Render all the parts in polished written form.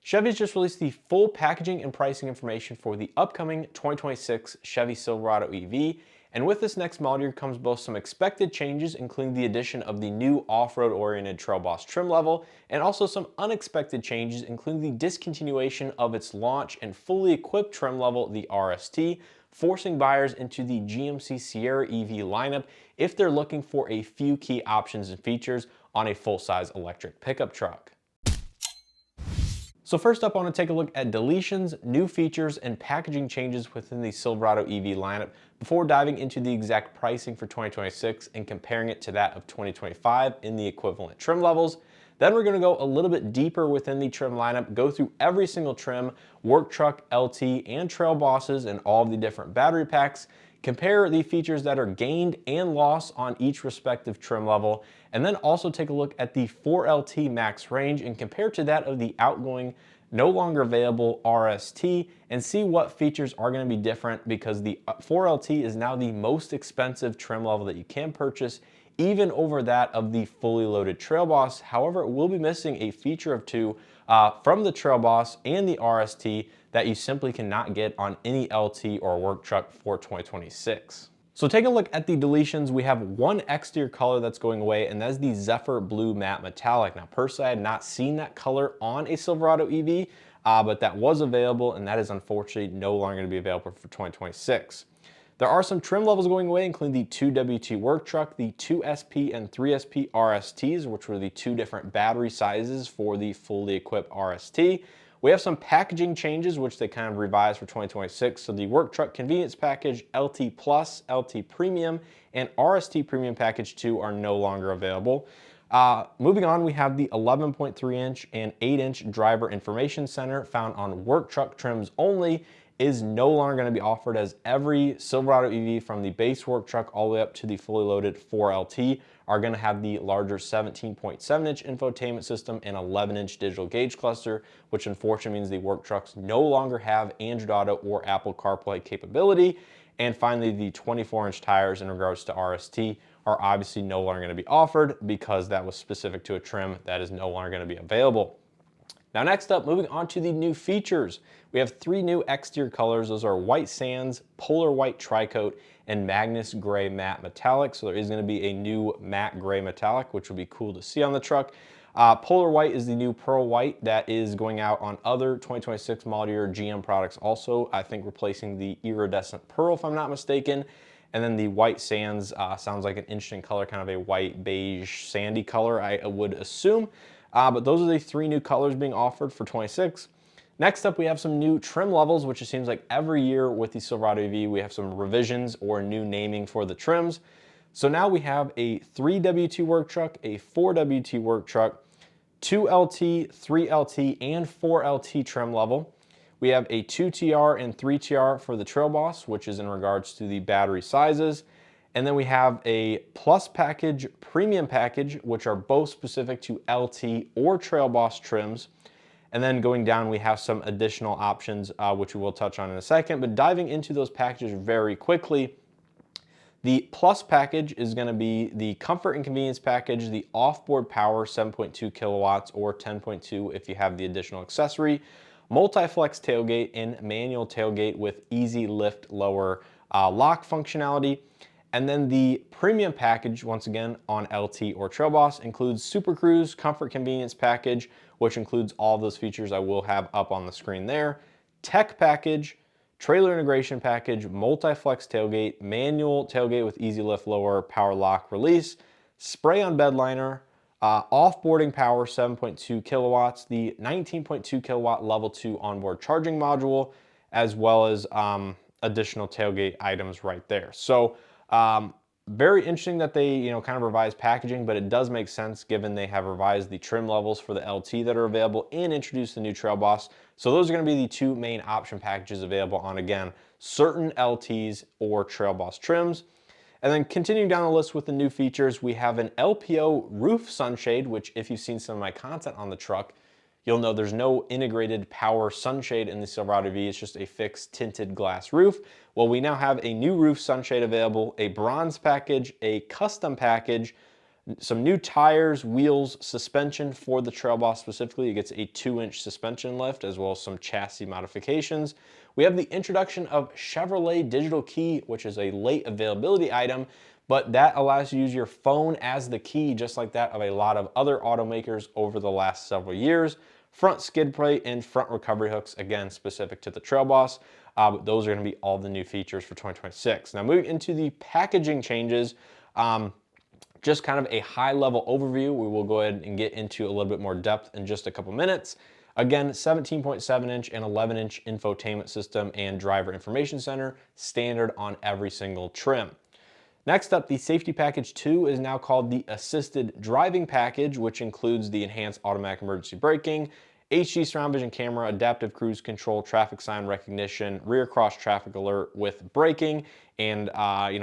Chevy's just released the full packaging and pricing information for the upcoming 2026 Chevy Silverado EV. And with this next model year comes both some expected changes, including the addition of the new off-road oriented Trail Boss trim level, and also some unexpected changes, including the discontinuation of its launch and fully equipped trim level, the RST, forcing buyers into the GMC Sierra EV lineup if they're looking for a few key options and features on a full-size electric pickup truck. So first up, I want to take a look at deletions, new features, and packaging changes within the Silverado EV lineup before diving into the exact pricing for 2026 and comparing it to that of 2025 in the equivalent trim levels. Then we're going to go a little bit deeper within the trim lineup, go through every single trim, work truck, LT, and trail bosses, and all of the different battery packs, compare the features that are gained and lost on each respective trim level, and then also take a look at the 4LT max range and compare to that of the outgoing, no longer available RST, and see what features are going to be different, because the 4LT is now the most expensive trim level that you can purchase, even over that of the fully loaded Trail Boss. However, it will be missing a feature of two from the Trail Boss and the RST that you simply cannot get on any LT or work truck for 2026. So take a look at the deletions. We have one exterior color that's going away, and that's the Zephyr Blue Matte Metallic. Now, personally, I had not seen that color on a Silverado EV, but that was available, and that is unfortunately no longer going to be available for 2026. There are some trim levels going away, including the 2WT work truck, the 2SP and 3SP RSTs, which were the two different battery sizes for the fully equipped RST. We have some packaging changes, which they kind of revised for 2026. So the work truck convenience package, LT Plus, LT Premium, and RST Premium Package 2 are no longer available. Moving on, we have the 11.3-inch and 8-inch driver information center found on work truck trims only is no longer going to be offered, as every Silverado EV from the base work truck all the way up to the fully loaded 4LT are going to have the larger 17.7-inch infotainment system and 11-inch digital gauge cluster, which unfortunately means the work trucks no longer have Android Auto or Apple CarPlay capability. And finally, the 24-inch tires in regards to RST are obviously no longer going to be offered, because that was specific to a trim that is no longer going to be available. Now next up, moving on to the new features. We have three new exterior colors. Those are White Sands, Polar White Tricoat, and Magnus Gray Matte Metallic. So there is going to be a new matte gray metallic, which will be cool to see on the truck. Polar White is the new Pearl White that is going out on other 2026 model year GM products also, I think replacing the iridescent Pearl if I'm not mistaken. And then the White Sands sounds like an interesting color, kind of a white beige sandy color I would assume. But those are the three new colors being offered for 26. Next up, we have some new trim levels, which it seems like every year with the Silverado EV, we have some revisions or new naming for the trims. So now we have a 3WT work truck, a 4WT work truck, 2LT, 3LT, and 4LT trim level. We have a 2TR and 3TR for the Trail Boss, which is in regards to the battery sizes. And then we have a Plus package, Premium package, which are both specific to LT or Trail Boss trims. And then going down, we have some additional options, which we will touch on in a second. But diving into those packages very quickly, the Plus package is going to be the Comfort and Convenience package, the Offboard Power 7.2 kilowatts or 10.2 if you have the additional accessory, Multi-Flex tailgate and manual tailgate with easy lift lower lock functionality. And then the Premium package, once again on LT or Trail Boss, includes Super Cruise, Comfort Convenience package, which includes all of those features I will have up on the screen there, Tech package, Trailer Integration package, Multi-Flex tailgate, manual tailgate with easy lift lower power lock release, Spray on bed liner, Offboarding Power 7.2 kilowatts, the 19.2 kilowatt level 2 onboard charging module, as well as additional tailgate items right there. So very interesting that they, kind of revised packaging, but it does make sense given they have revised the trim levels for the LT that are available and introduced the new Trail Boss. So those are going to be the two main option packages available on, again, certain LTs or Trail Boss trims. And then continuing down the list with the new features, we have an LPO roof sunshade, which if you've seen some of my content on the truck, you'll know there's no integrated power sunshade in the Silverado EV. It's just a fixed tinted glass roof. Well, we now have a new roof sunshade available, a bronze package, a custom package, Some new tires, wheels, suspension for the Trail Boss specifically. It gets a 2-inch suspension lift as well as some chassis modifications. We have the introduction of Chevrolet Digital Key, which is a late availability item, but that allows you to use your phone as the key, just like that of a lot of other automakers over the last several years. Front skid plate and front recovery hooks, again, specific to the Trail Boss. But those are going to be all the new features for 2026. Now, moving into the packaging changes, just kind of a high level overview. We will go ahead and get into a little bit more depth in just a couple minutes. Again, 17.7 inch and 11 inch infotainment system and driver information center, standard on every single trim. Next up, the Safety Package 2 is now called the Assisted Driving Package, which includes the enhanced automatic emergency braking, HD surround vision camera, adaptive cruise control, traffic sign recognition, rear cross traffic alert with braking, and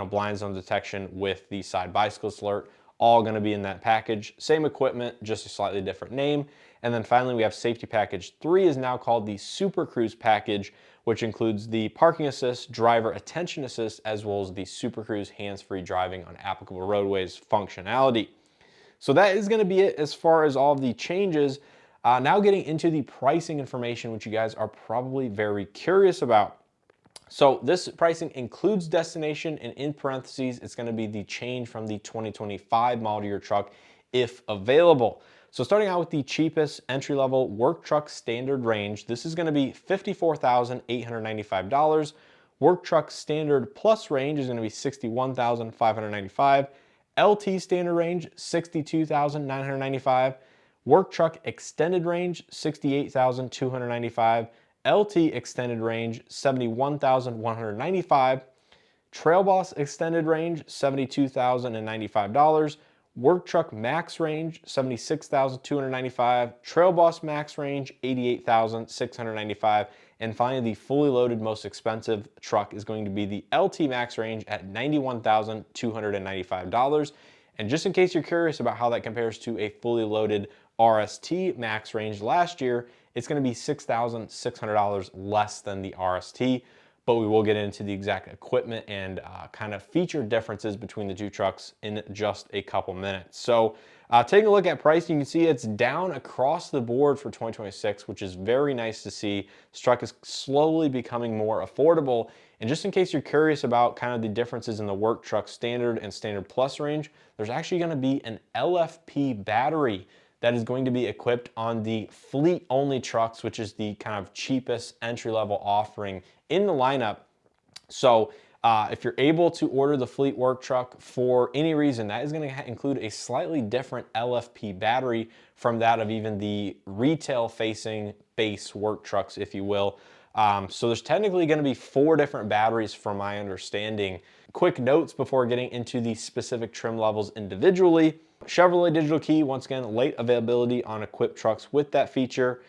blind zone detection with the side bicyclist alert. All going to be in that package. Same equipment, just a slightly different name. And then finally, we have Safety Package 3 is now called the Super Cruise Package, which includes the parking assist, driver attention assist, as well as the Super Cruise hands-free driving on applicable roadways functionality. So that is going to be it as far as all of the changes. Now getting into the pricing information, which you guys are probably very curious about. So this pricing includes destination, and in parentheses, it's going to be the change from the 2025 model year truck if available. So starting out with the cheapest entry-level work truck standard range, this is going to be $54,895. Work truck standard plus range is going to be $61,595. LT standard range, $62,995. Work truck extended range, $68,295. LT extended range, $71,195. Trail Boss extended range, $72,095. Work truck max range, $76,295. Trail Boss max range, $88,695. And finally, the fully loaded most expensive truck is going to be the LT max range at $91,295. And just in case you're curious about how that compares to a fully loaded RST max range last year, it's going to be $6,600 less than the RST, but we will get into the exact equipment and kind of feature differences between the two trucks in just a couple minutes. So taking a look at pricing, you can see it's down across the board for 2026, which is very nice to see. This truck is slowly becoming more affordable. And just in case you're curious about kind of the differences in the work truck standard and standard plus range, there's actually going to be an LFP battery that is going to be equipped on the fleet only trucks, which is the kind of cheapest entry level offering in the lineup. So if you're able to order the fleet work truck for any reason, that is going to include a slightly different LFP battery from that of even the retail facing base work trucks, if you will. So there's technically going to be 4 different batteries from my understanding. Quick notes before getting into the specific trim levels individually. Chevrolet Digital Key, once again, late availability on equipped trucks with that feature.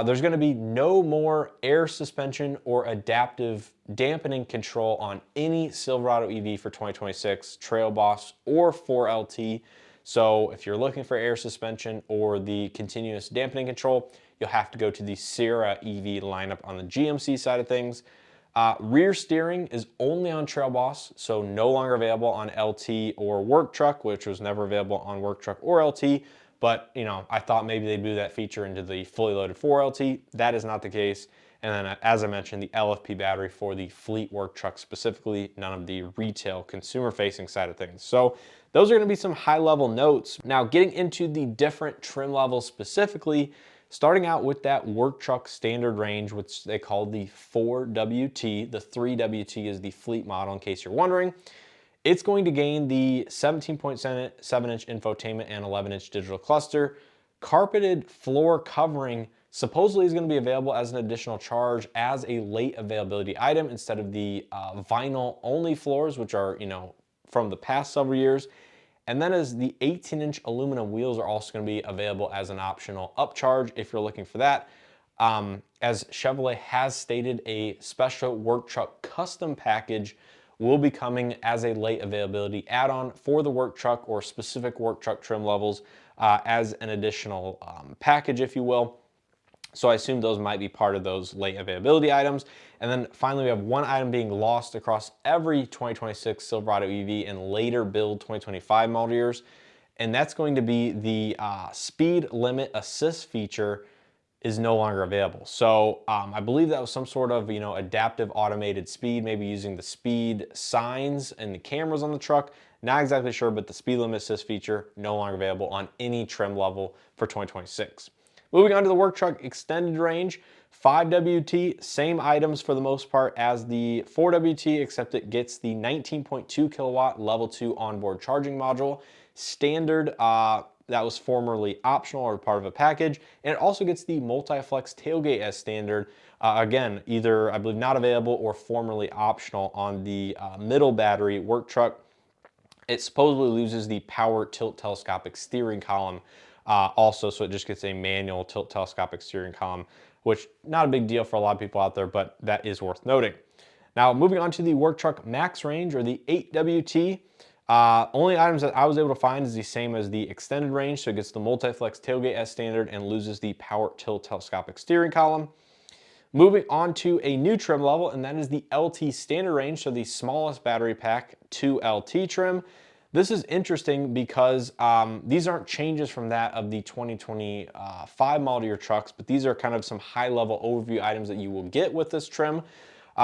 There's going to be no more air suspension or adaptive dampening control on any Silverado EV for 2026, Trail Boss or 4LT. So if you're looking for air suspension or the continuous dampening control, you'll have to go to the Sierra EV lineup on the GMC side of things. Rear steering is only on Trail Boss, so no longer available on LT or Work Truck, which was never available on Work Truck or LT. But, I thought maybe they'd move that feature into the fully loaded 4LT. That is not the case. And then, as I mentioned, the LFP battery for the fleet work truck specifically, none of the retail consumer-facing side of things. So those are going to be some high-level notes. Now, getting into the different trim levels specifically, starting out with that work truck standard range, which they call the 4WT. The 3WT is the fleet model, in case you're wondering. It's going to gain the 17.7-inch infotainment and 11-inch digital cluster. Carpeted floor covering supposedly is going to be available as an additional charge as a late availability item instead of the vinyl-only floors, which are, from the past several years. And then as the 18-inch aluminum wheels are also going to be available as an optional upcharge if you're looking for that. As Chevrolet has stated, a special work truck custom package will be coming as a late availability add-on for the work truck or specific work truck trim levels as an additional package, if you will. So I assume those might be part of those late availability items. And then finally, we have one item being lost across every 2026 Silverado EV and later build 2025 model years. and that's going to be the speed limit assist feature is no longer available. So I believe that was some sort of, adaptive automated speed, maybe using the speed signs and the cameras on the truck. Not exactly sure, but the speed limit assist feature no longer available on any trim level for 2026. Moving on to the work truck extended range, 5WT, same items for the most part as the 4WT, except it gets the 19.2 kilowatt level 2 onboard charging module. Standard, that was formerly optional or part of a package, and it also gets the multi-flex tailgate as standard. Again, either I believe not available or formerly optional on the middle battery work truck. It supposedly loses the power tilt telescopic steering column also, so it just gets a manual tilt telescopic steering column, which not a big deal for a lot of people out there, but that is worth noting. Now, moving on to the work truck max range, or the 8WT, only items that I was able to find is the same as the extended range, so it gets the multi-flex tailgate as standard and loses the power tilt telescopic steering column. Moving on to a new trim level, and that is the LT standard range, so the smallest battery pack to LT trim. This is interesting because these aren't changes from that of the 2025 model year trucks, but these are kind of some high-level overview items that you will get with this trim,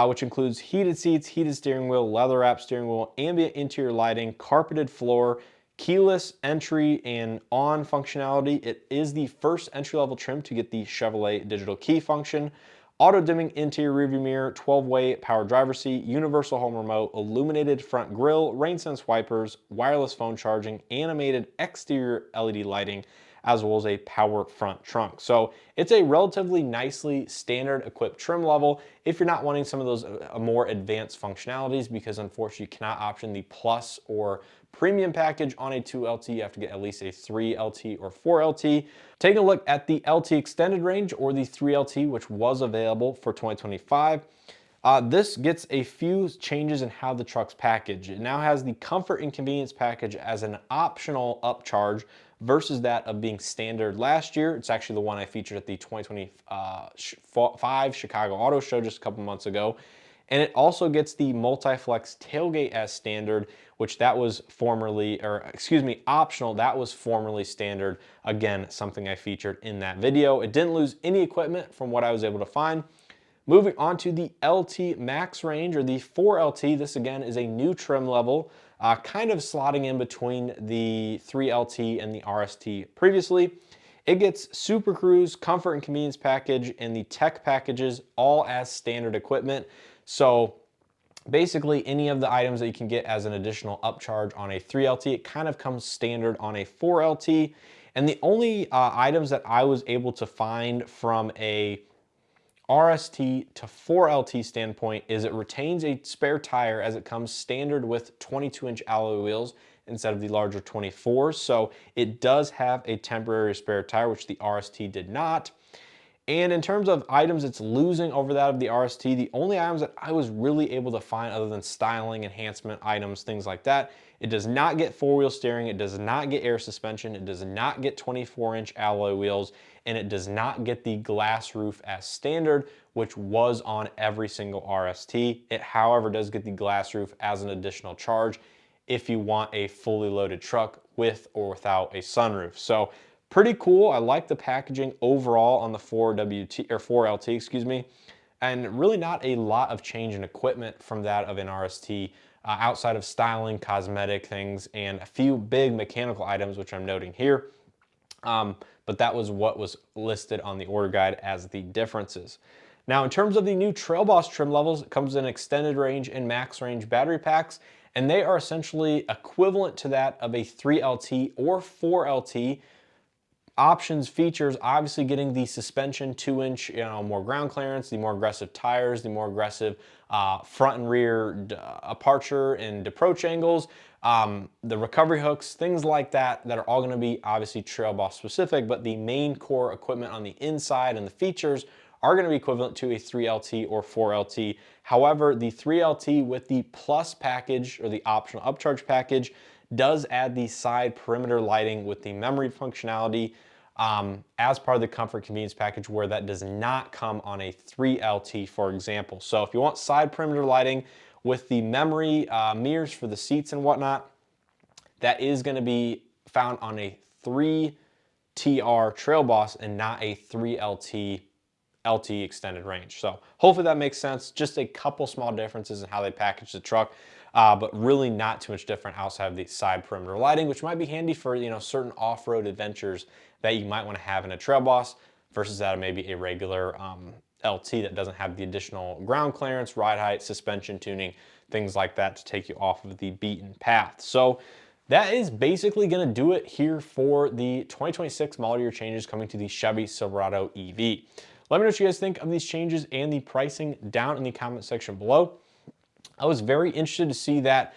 which includes heated seats, heated steering wheel, leather-wrapped steering wheel, ambient interior lighting, carpeted floor, keyless entry and on functionality. It is the first entry-level trim to get the Chevrolet Digital Key function. Auto-dimming interior rearview mirror, 12-way power driver seat, universal home remote, illuminated front grille, rain sense wipers, wireless phone charging, animated exterior LED lighting, as well as a power front trunk. So it's a relatively nicely standard equipped trim level if you're not wanting some of those more advanced functionalities, because unfortunately you cannot option the plus or premium package on a 2LT. You have to get at least a 3LT or 4LT. Taking a look at the LT extended range, or the 3LT, which was available for 2025. This gets a few changes in how the truck's packaged. It now has the comfort and convenience package as an optional upcharge versus that of being standard last year. It's actually the one I featured at the 2025 Chicago Auto Show just a couple months ago. And it also gets the multi-flex tailgate as standard, which that was formerly, optional. That was formerly standard. Again, something I featured in that video. It didn't lose any equipment from what I was able to find. Moving on to the LT max range, or the 4LT. This again is a new trim level, kind of slotting in between the 3LT and the RST previously. It gets Super Cruise, Comfort and Convenience package, and the Tech packages all as standard equipment. So basically any of the items that you can get as an additional upcharge on a 3LT, it kind of comes standard on a 4LT. And the only items that I was able to find from a RST to 4LT standpoint is it retains a spare tire, as it comes standard with 22-inch alloy wheels instead of the larger 24s. So it does have a temporary spare tire, which the RST did not. And in terms of items it's losing over that of the RST, the only items that I was really able to find, other than styling, enhancement items, things like that, it does not get four-wheel steering, it does not get air suspension, it does not get 24-inch alloy wheels, and it does not get the glass roof as standard, which was on every single RST. It, however, does get the glass roof as an additional charge if you want a fully loaded truck with or without a sunroof. So pretty cool. I like the packaging overall on the 4WT or 4LT, excuse me, and really not a lot of change in equipment from that of an RST outside of styling, cosmetic things, and a few big mechanical items, which I'm noting here. But that was what was listed on the order guide as the differences. Now, in terms of the new Trail Boss trim levels, it comes in extended range and max range battery packs, and they are essentially equivalent to that of a 3LT or 4LT. Options, features, obviously getting the suspension 2-inch, more ground clearance, the more aggressive tires, the more aggressive front and rear aperture and approach angles, the recovery hooks, things like that, that are all going to be obviously Trail Boss specific, but the main core equipment on the inside and the features are going to be equivalent to a 3LT or 4LT. However, the 3LT with the plus package, or the optional upcharge package, does add the side perimeter lighting with the memory functionality as part of the comfort convenience package, where that does not come on a 3LT, for example. So if you want side perimeter lighting with the memory mirrors for the seats and whatnot, that is going to be found on a 3TR Trail Boss and not a 3LT extended range. So hopefully that makes sense. Just a couple small differences in how they package the truck, but really not too much different outside of the side perimeter lighting, which might be handy for, you know, certain off-road adventures that you might want to have in a Trail Boss versus that of maybe a regular LT that doesn't have the additional ground clearance, ride height, suspension tuning, things like that to take you off of the beaten path. So that is basically going to do it here for the 2026 model year changes coming to the Chevy Silverado EV. Let me know what you guys think of these changes and the pricing down in the comment section below. I was very interested to see that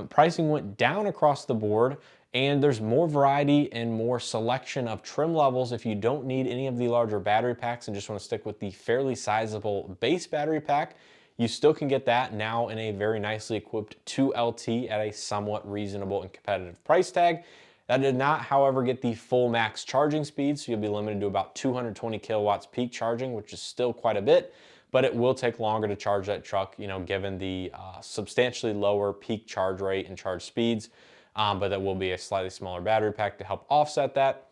pricing went down across the board, and there's more variety and more selection of trim levels if you don't need any of the larger battery packs and just want to stick with the fairly sizable base battery pack. You still can get that now in a very nicely equipped 2LT at a somewhat reasonable and competitive price tag. That did not, however, get the full max charging speed, so you'll be limited to about 220 kilowatts peak charging, which is still quite a bit, but it will take longer to charge that truck, you know, given the substantially lower peak charge rate and charge speeds, but that will be a slightly smaller battery pack to help offset that.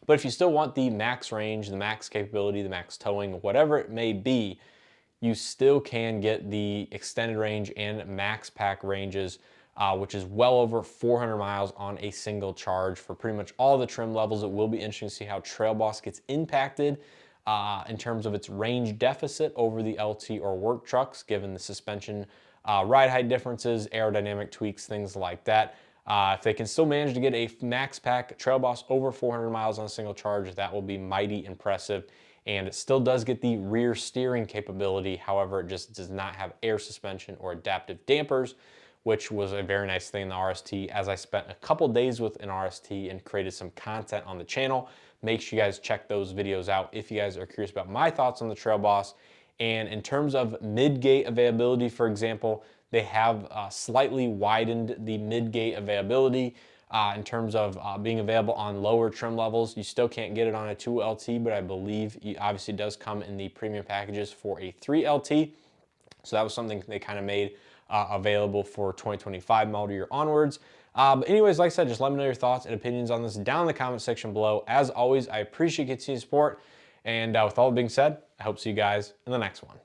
But if you still want the max range, the max capability, the max towing, whatever it may be, you still can get the extended range and max pack ranges, which is well over 400 miles on a single charge for pretty much all the trim levels. It will be interesting to see how Trail Boss gets impacted in terms of its range deficit over the LT or work trucks, given the suspension ride height differences, aerodynamic tweaks, things like that. If they can still manage to get a max pack Trail Boss over 400 miles on a single charge, that will be mighty impressive. And it still does get the rear steering capability. However, it just does not have air suspension or adaptive dampers, which was a very nice thing in the RST, as I spent a couple days with an RST and created some content on the channel. Make sure you guys check those videos out if you guys are curious about my thoughts on the Trail Boss. And in terms of mid-gate availability, for example, they have slightly widened the mid-gate availability in terms of being available on lower trim levels. You still can't get it on a 2LT, but I believe it obviously does come in the premium packages for a 3LT. So that was something they kind of made available for 2025 model year onwards. But anyways, like I said, just let me know your thoughts and opinions on this down in the comment section below. As always, I appreciate continued support. And with all that being said, I hope to see you guys in the next one.